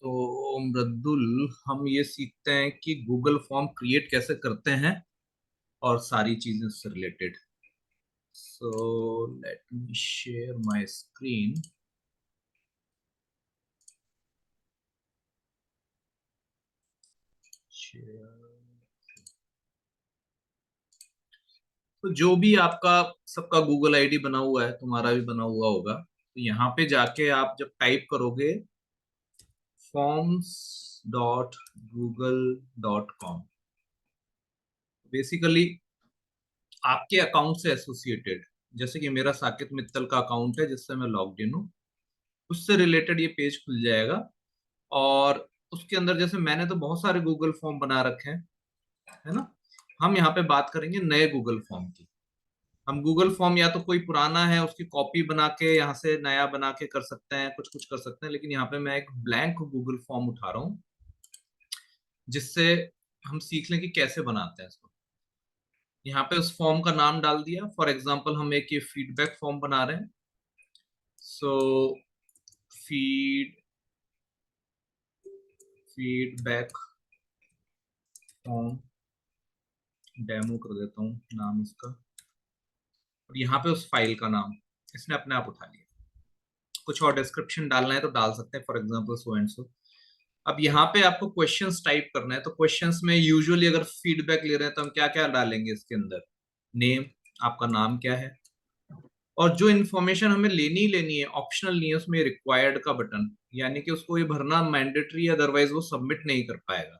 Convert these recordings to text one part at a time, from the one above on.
तो मृदुल, हम ये सीखते हैं कि गूगल फॉर्म क्रिएट कैसे करते हैं और सारी चीजें उससे related. So let me share my screen. तो जो भी आपका सबका गूगल आईडी बना हुआ है, तुम्हारा भी बना हुआ होगा, तो यहाँ पे जाके आप जब टाइप करोगे forms.google.com, बेसिकली आपके अकाउंट से एसोसिएटेड, जैसे कि मेरा साकेत मित्तल का अकाउंट है जिससे मैं लॉग्ड इन हूँ, उससे रिलेटेड ये पेज खुल जाएगा। और उसके अंदर जैसे मैंने तो बहुत सारे गूगल फॉर्म बना रखे हैं, है ना। हम यहाँ पे बात करेंगे नए गूगल फॉर्म की। हम गूगल फॉर्म या तो कोई पुराना है उसकी कॉपी बना के यहाँ से नया बना के कर सकते हैं, कुछ कुछ कर सकते हैं, लेकिन यहाँ पे मैं एक ब्लैंक गूगल फॉर्म उठा रहा हूँ जिससे हम सीख लें कि कैसे बनाते हैं इसको। यहाँ पे उस फॉर्म का नाम डाल दिया, फॉर एग्जाम्पल हम एक ये फीडबैक फॉर्म बना रहे हैं। सो फीड फीडबैक फॉर्म डेमो कर देता हूँ नाम इसका, और यहाँ पे उस फाइल का नाम इसने अपने आप उठा लिया। कुछ और डिस्क्रिप्शन डालना है तो डाल सकते हैं, for example so and so. अब यहाँ पे आपको क्वेश्चंस टाइप करना है, तो क्वेश्चंस में यूजुअली अगर फीडबैक ले रहे हैं तो हम क्या क्या डालेंगे इसके अंदर। नेम, आपका नाम क्या है, और जो इन्फॉर्मेशन हमें लेनी है, ऑप्शनल नहीं है उसमें, रिक्वायर्ड का बटन, यानी कि उसको ये भरना मैंडेटरी है, अदरवाइज वो सबमिट नहीं कर पाएगा।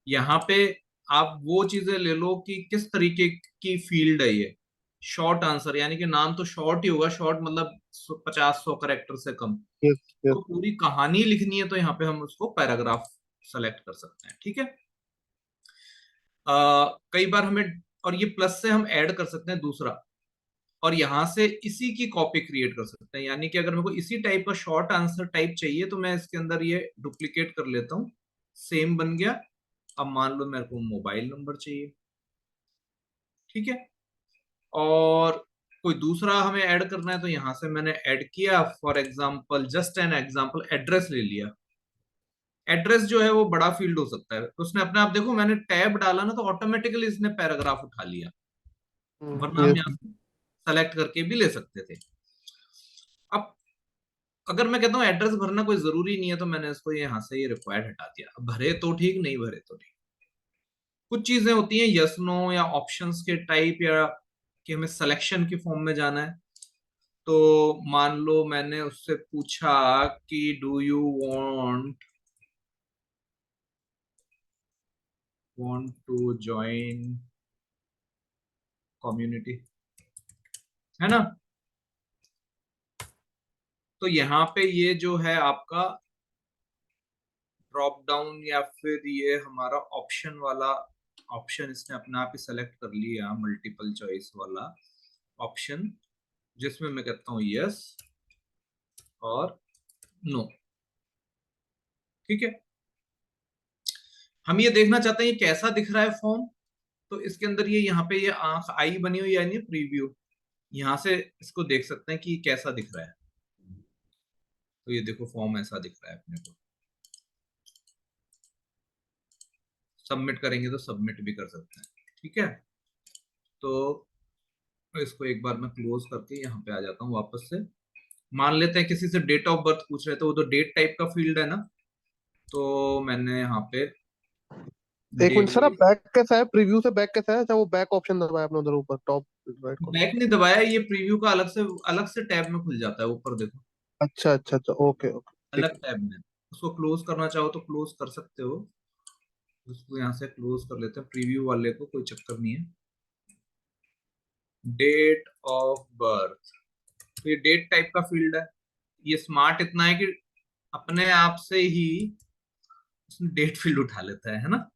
यहाँ पे आप वो चीजें ले लो कि किस तरीके की फील्ड है ये। शॉर्ट आंसर, यानी कि नाम तो शॉर्ट ही होगा, शॉर्ट मतलब 50-100 कैरेक्टर से कम। Yes yes. तो पूरी कहानी लिखनी है तो यहाँ पे हम उसको पैराग्राफ सेलेक्ट कर सकते हैं, ठीक है। कई बार हमें, और ये प्लस से हम ऐड कर सकते हैं दूसरा, और यहां से इसी की कॉपी क्रिएट कर सकते हैं, यानी कि अगर मेरे को इसी टाइप का शॉर्ट आंसर टाइप चाहिए तो मैं इसके अंदर ये डुप्लीकेट कर लेता हूँ, सेम बन गया। अब मान लो मेरे को मोबाइल नंबर चाहिए, ठीक है, और कोई दूसरा हमें ऐड करना है तो यहां से मैंने ऐड किया, for example just an example address ले लिया। एड्रेस जो है वो बड़ा फील्ड हो सकता है, तो उसने अपने आप, देखो मैंने टैब डाला ना तो ऑटोमेटिकली इसने पैराग्राफ उठा लिया, वरना हम यहाँ यस। से सेलेक्ट करके भी ले सकते थे। अब अगर मैं कहता हूँ एड्रेस भरना कोई जरूरी नहीं है तो मैंने इसको यहाँ से ये रिक्वायर्ड हटा दिया। अब भरे तो ठीक, नहीं भरे तो ठीक। कुछ चीजें होती हैं यस नो या ऑप्शंस के टाइप, या कि हमें सिलेक्शन की फॉर्म में जाना है। तो मान लो मैंने उससे पूछा कि do you want to join community, है ना। तो यहाँ पे ये जो है आपका ड्रॉप डाउन, या फिर ये हमारा ऑप्शन वाला ऑप्शन इसने अपने आप ही सेलेक्ट कर लिया, मल्टीपल चॉइस वाला ऑप्शन, जिसमें मैं कहता हूँ यस और नो, ठीक है। हम ये देखना चाहते हैं ये कैसा दिख रहा है फॉर्म, तो इसके अंदर ये यहाँ पे ये आंख आई बनी हुई है, यानी प्रीव्यू, यहाँ से इसको देख सकते हैं कि ये कैसा दिख रहा है। तो ये देखो फॉर्म ऐसा दिख रहा है अपने को। सबमिट करेंगे तो सबमिट भी कर सकते हैं, ठीक है। तो इसको एक बार मैं क्लोज करके यहाँ पे आ जाता हूँ वापस से। मान लेते हैं किसी से डेट ऑफ बर्थ पूछ रहे थे, वो तो डेट टाइप का फील्ड है ना, तो मैंने यहाँ पे एक मिनट डेट, सर, आप बैक कैसा है? प्रीव्यू से बैक कैसा है? अच्छा, वो बैक ऑप्शन दबाया आपने उधर ऊपर टॉप राइट कॉर्नर। बैक नहीं दबाया, ये प्रीव्यू का अलग से टैब में खुल जाता है, ऊपर देखो अच्छा अच्छा अच्छा, ओके ओके, ठीक अलग है। टैब में। उसको क्लोज करना चाहो तो क्लोज कर सकते हो। उसको यहाँ से क्लोज कर लेते हैं, प्रीव्यू वाले को कोई चक्कर नहीं है। डेट ऑफ बर्थ, तो ये डेट टाइप का फील्ड है। ये स्मार्ट इतना है कि अपने आप से ही उसमें डेट फील्ड उठा लेता है ना।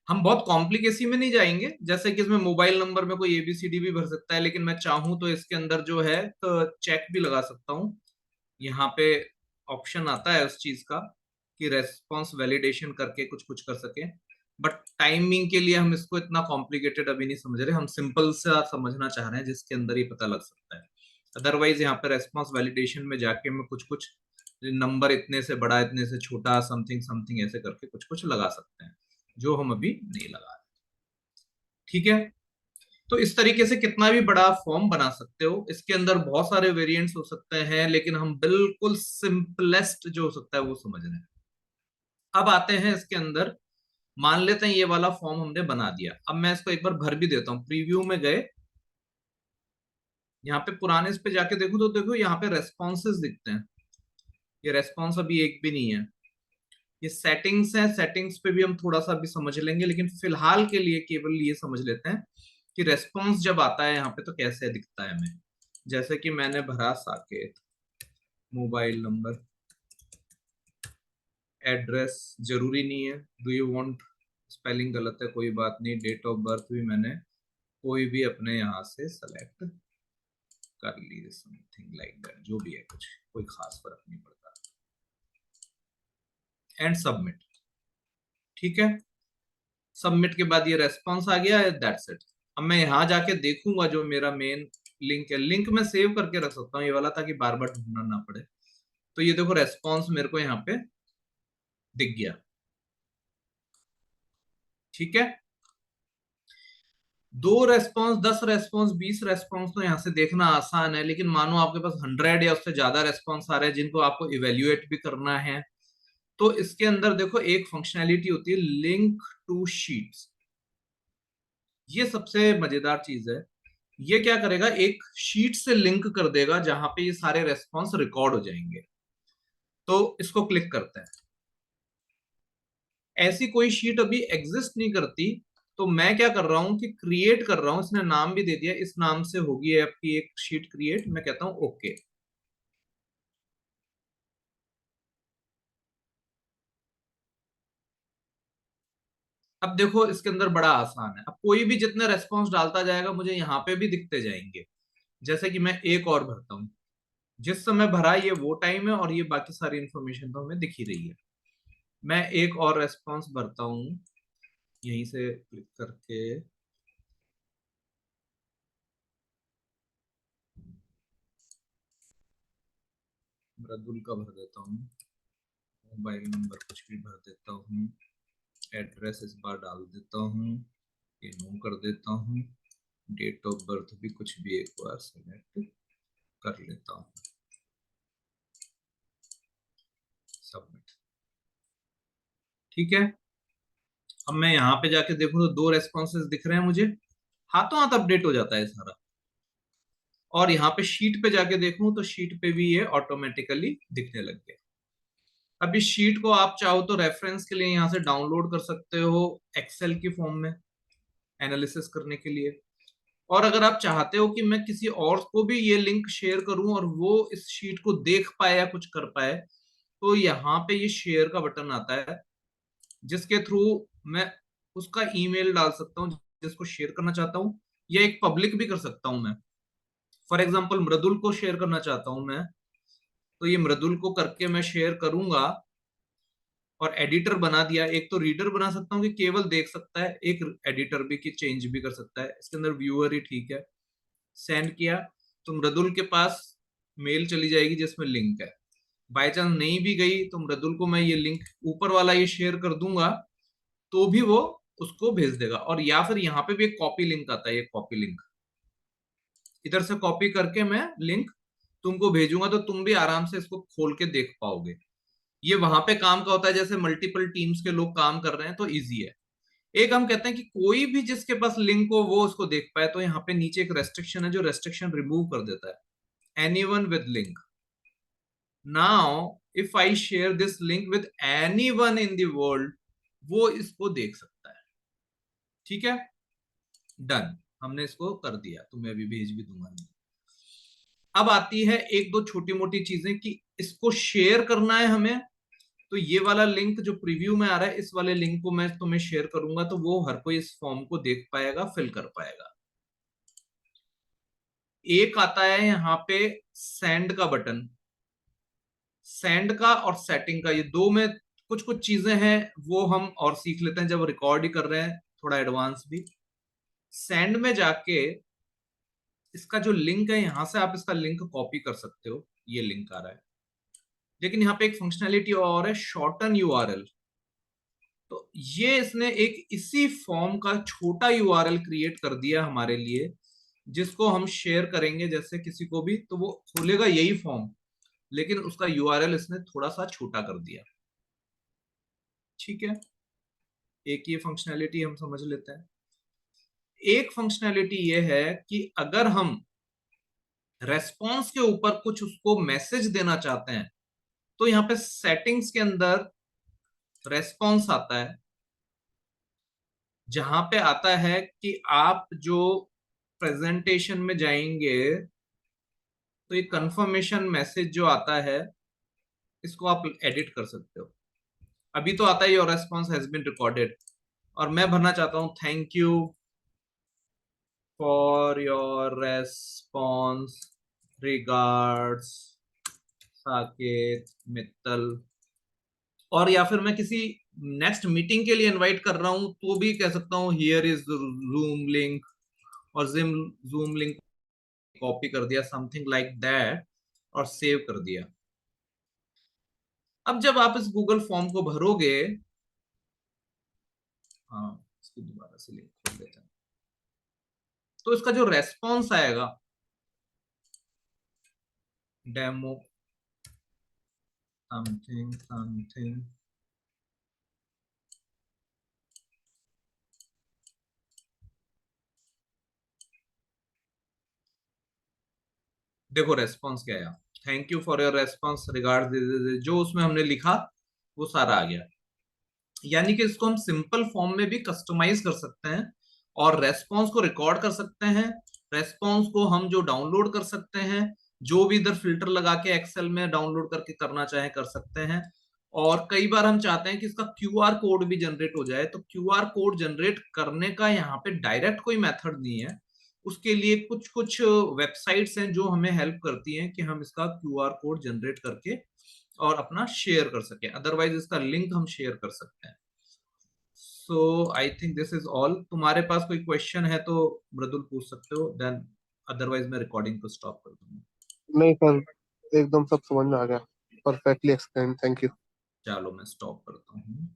हम बहुत कॉम्प्लिकेसी में नहीं जाएंगे, जैसे कि इसमें मोबाइल नंबर में कोई एबीसीडी भी भर सकता है, लेकिन मैं चाहूं तो इसके अंदर जो है तो चेक भी लगा सकता हूँ। यहाँ पे ऑप्शन आता है उस चीज का कि रेस्पॉन्स वैलिडेशन करके कुछ कुछ कर सके, बट टाइमिंग के लिए हम इसको इतना कॉम्प्लिकेटेड अभी नहीं समझ रहे, हम सिंपल सा समझना चाह रहे हैं जिसके अंदर ही पता लग सकता है। अदरवाइज यहाँ पे रेस्पॉन्स वैलिडेशन में जाके मैं कुछ कुछ नंबर इतने से बड़ा, इतने से छोटा, समथिंग समथिंग ऐसे करके कुछ कुछ लगा सकते हैं, जो हम अभी नहीं लगा रहे। ठीक है, तो इस तरीके से कितना भी बड़ा फॉर्म बना सकते हो। इसके अंदर बहुत सारे वेरिएंट्स हो सकते हैं, लेकिन हम बिल्कुल सिंपलेस्ट जो हो सकता है वो समझ रहे हैं। अब आते हैं इसके अंदर, मान लेते हैं ये वाला फॉर्म हमने बना दिया। अब मैं इसको एक बार भर भी देता हूँ। प्रीव्यू में गए, यहाँ पे पुराने इस पे जाके देखो तो देखो यहाँ पे रेस्पॉन्सेज दिखते हैं। ये रेस्पॉन्स अभी एक भी नहीं है। ये सेटिंग्स है, सेटिंग्स पे भी हम थोड़ा सा भी समझ लेंगे, लेकिन फिलहाल के लिए केवल ये समझ लेते हैं कि रेस्पॉन्स जब आता है यहाँ पे तो कैसे दिखता है हमें। जैसे कि मैंने भरा साकेत, मोबाइल नंबर, एड्रेस जरूरी नहीं है, डू यू वांट, स्पेलिंग गलत है कोई बात नहीं, डेट ऑफ बर्थ भी मैंने कोई भी अपने यहाँ से सेलेक्ट कर ली, समथिंग लाइक दैट, जो भी है, कुछ कोई खास फर्क नहीं पड़ता। And submit. ठीक है, सबमिट के बाद ये रेस्पॉन्स आ गया है, दैट्स इट। अब मैं यहाँ जाके देखूंगा जो मेरा मेन लिंक है, लिंक मैं सेव करके रख सकता हूँ ये वाला, ताकि बार बार ढूंढना ना पड़े। तो ये देखो रेस्पॉन्स मेरे को यहाँ पे दिख गया। ठीक है, 2 रेस्पॉन्स, 10 रेस्पॉन्स, 20 रेस्पॉन्स तो यहाँ से देखना आसान है, लेकिन मानो आपके पास 100 या उससे ज्यादा रेस्पॉन्स आ रहे हैं जिनको आपको इवेल्युएट भी करना है, तो इसके अंदर देखो एक फंक्शनैलिटी होती है, लिंक टू शीट्स। ये सबसे मजेदार चीज है। ये क्या करेगा, एक शीट से लिंक कर देगा जहां पे ये सारे रेस्पॉन्स रिकॉर्ड हो जाएंगे। तो इसको क्लिक करते हैं। ऐसी कोई शीट अभी एग्जिस्ट नहीं करती, तो मैं क्या कर रहा हूं कि क्रिएट कर रहा हूं। इसने नाम भी दे दिया, इस नाम से होगी आपकी एक शीट क्रिएट। मैं कहता हूं ओके। अब देखो इसके अंदर बड़ा आसान है। अब कोई भी जितने रेस्पॉन्स डालता जाएगा मुझे यहाँ पे भी दिखते जाएंगे। जैसे कि मैं एक और भरता हूँ, जिस समय भरा ये वो टाइम है, और ये बाकी सारी इंफॉर्मेशन तो हमें दिख ही रही है। मैं एक और रेस्पॉन्स भरता हूँ, यहीं से क्लिक करके मृदुल का भर देता हूँ, मोबाइल नंबर कुछ भी भर देता हूँ, एड्रेस इस बार डाल देता हूँ, ये नो कर देता हूँ, डेट ऑफ बर्थ भी कुछ भी एक बार सेलेक्ट कर लेता हूँ, सबमिट। ठीक है, अब मैं यहाँ पे जाके देखूँ तो 2 रेस्पॉन्सेज दिख रहे हैं मुझे, हाथों हाथ अपडेट हो जाता है सारा। और यहाँ पे शीट पे जाके देखूं तो शीट पे भी ये ऑटोमेटिकली दिखने लग गया। अब इस शीट को आप चाहो तो रेफरेंस के लिए यहाँ से डाउनलोड कर सकते हो, एक्सेल की फॉर्म में एनालिसिस करने के लिए। और अगर आप चाहते हो कि मैं किसी और को भी ये लिंक शेयर करूं और वो इस शीट को देख पाए या कुछ कर पाए, तो यहाँ पे ये शेयर का बटन आता है, जिसके थ्रू मैं उसका ईमेल डाल सकता हूँ जिसको शेयर करना चाहता हूँ, या एक पब्लिक भी कर सकता हूँ मैं। फॉर एग्जाम्पल मृदुल को शेयर करना चाहता हूं मैं, तो ये मृदुल को करके मैं शेयर करूंगा और एडिटर बना दिया। एक तो रीडर बना सकता हूँ कि केवल देख सकता है, एक एडिटर भी कि चेंज भी कर सकता है। इसके अंदर व्यूअर ही ठीक है। सेंड किया तो मृदुल के पास मेल चली जाएगी जिसमें लिंक है। बाई चांस नहीं भी गई तो मृदुल को मैं ये लिंक ऊपर वाला ये शेयर कर दूंगा, तो भी वो उसको भेज देगा। और या फिर यहाँ पे भी एक कॉपी लिंक आता है, ये कॉपी लिंक इधर से कॉपी करके मैं लिंक तुमको भेजूंगा, तो तुम भी आराम से इसको खोल के देख पाओगे। ये वहां पे काम का होता है, जैसे मल्टीपल टीम्स के लोग काम कर रहे हैं तो इजी है। एक हम कहते हैं कि कोई भी जिसके पास लिंक हो वो उसको देख पाए, तो यहाँ पे नीचे एक रेस्ट्रिक्शन है जो रेस्ट्रिक्शन रिमूव कर देता है, anyone with link. Now if I share this link with anyone in the world, वो इसको देख सकता है। ठीक है, डन, हमने इसको कर दिया, तुम्हें अभी भेज भी दूंगा। अब आती है एक दो छोटी मोटी चीजें कि इसको शेयर करना है हमें। तो ये वाला लिंक जो प्रीव्यू में आ रहा है, इस वाले लिंक को मैं तुम्हें शेयर करूंगा तो वो हर कोई इस फॉर्म को देख पाएगा, फिल कर पाएगा। एक आता है यहाँ पे सेंड का बटन। सेंड का और सेटिंग का, ये दो में कुछ कुछ चीजें हैं वो हम और सीख लेते हैं जब रिकॉर्ड ही कर रहे हैं, थोड़ा एडवांस भी। सेंड में जाके इसका जो लिंक है, यहां से आप इसका लिंक कॉपी कर सकते हो। ये लिंक आ रहा है, लेकिन यहाँ पे एक फंक्शनैलिटी और है, शॉर्टन यूआरएल। तो ये इसने एक इसी फॉर्म का छोटा यूआरएल क्रिएट कर दिया हमारे लिए, जिसको हम शेयर करेंगे जैसे किसी को भी, तो वो खोलेगा यही फॉर्म, लेकिन उसका यूआरएल इसने थोड़ा सा छोटा कर दिया। ठीक है, एक ये फंक्शनैलिटी हम समझ लेते हैं। एक फंक्शनैलिटी ये है कि अगर हम रेस्पॉन्स के ऊपर कुछ उसको मैसेज देना चाहते हैं, तो यहाँ पे सेटिंग्स के अंदर रेस्पॉन्स आता है, जहां पे आता है कि आप जो प्रेजेंटेशन में जाएंगे तो ये कंफर्मेशन मैसेज जो आता है, इसको आप एडिट कर सकते हो। अभी तो आता है your response has been recorded, और मैं भरना चाहता हूं thank you for your response, regards Saket Mittal. और या फिर मैं किसी नेक्स्ट मीटिंग के लिए इनवाइट कर रहा हूं तो भी कह सकता हूं हियर इज जूम लिंक, और जूम लिंक कॉपी कर दिया, समथिंग लाइक दैट, और सेव कर दिया। अब जब आप इस गूगल फॉर्म को भरोगे, हाँ इसकी दोबारा से लिंक खोल देते हैं, तो इसका जो रेस्पॉन्स आएगा, डेमो समथिंग समथिंग, देखो रेस्पॉन्स क्या आया, thank you for your response regard, जो उसमें हमने लिखा वो सारा आ गया। यानी कि इसको हम सिंपल फॉर्म में भी कस्टमाइज कर सकते हैं, और रेस्पॉन्स को रिकॉर्ड कर सकते हैं, रेस्पॉन्स को हम जो डाउनलोड कर सकते हैं, जो भी इधर फिल्टर लगा के एक्सेल में डाउनलोड करके करना चाहे कर सकते हैं। और कई बार हम चाहते हैं कि इसका क्यूआर कोड भी जनरेट हो जाए, तो क्यूआर कोड जनरेट करने का यहाँ पे डायरेक्ट कोई मेथड नहीं है, उसके लिए कुछ कुछ वेबसाइट्स हैं जो हमें हेल्प करती हैं कि हम इसका क्यूआर कोड जनरेट करके और अपना शेयर कर सकें, अदरवाइज इसका लिंक हम शेयर कर सकते हैं। So I think this is all. तुम्हारे पास कोई क्वेश्चन है तो मृदुल पूछ सकते हो, देन अदरवाइज मैं रिकॉर्डिंग को स्टॉप कर दूंगा। नहीं सर, एकदम सब समझ में आ गया, परफेक्टली एक्सप्लेन, थैंक यू। चलो मैं स्टॉप करता हूँ।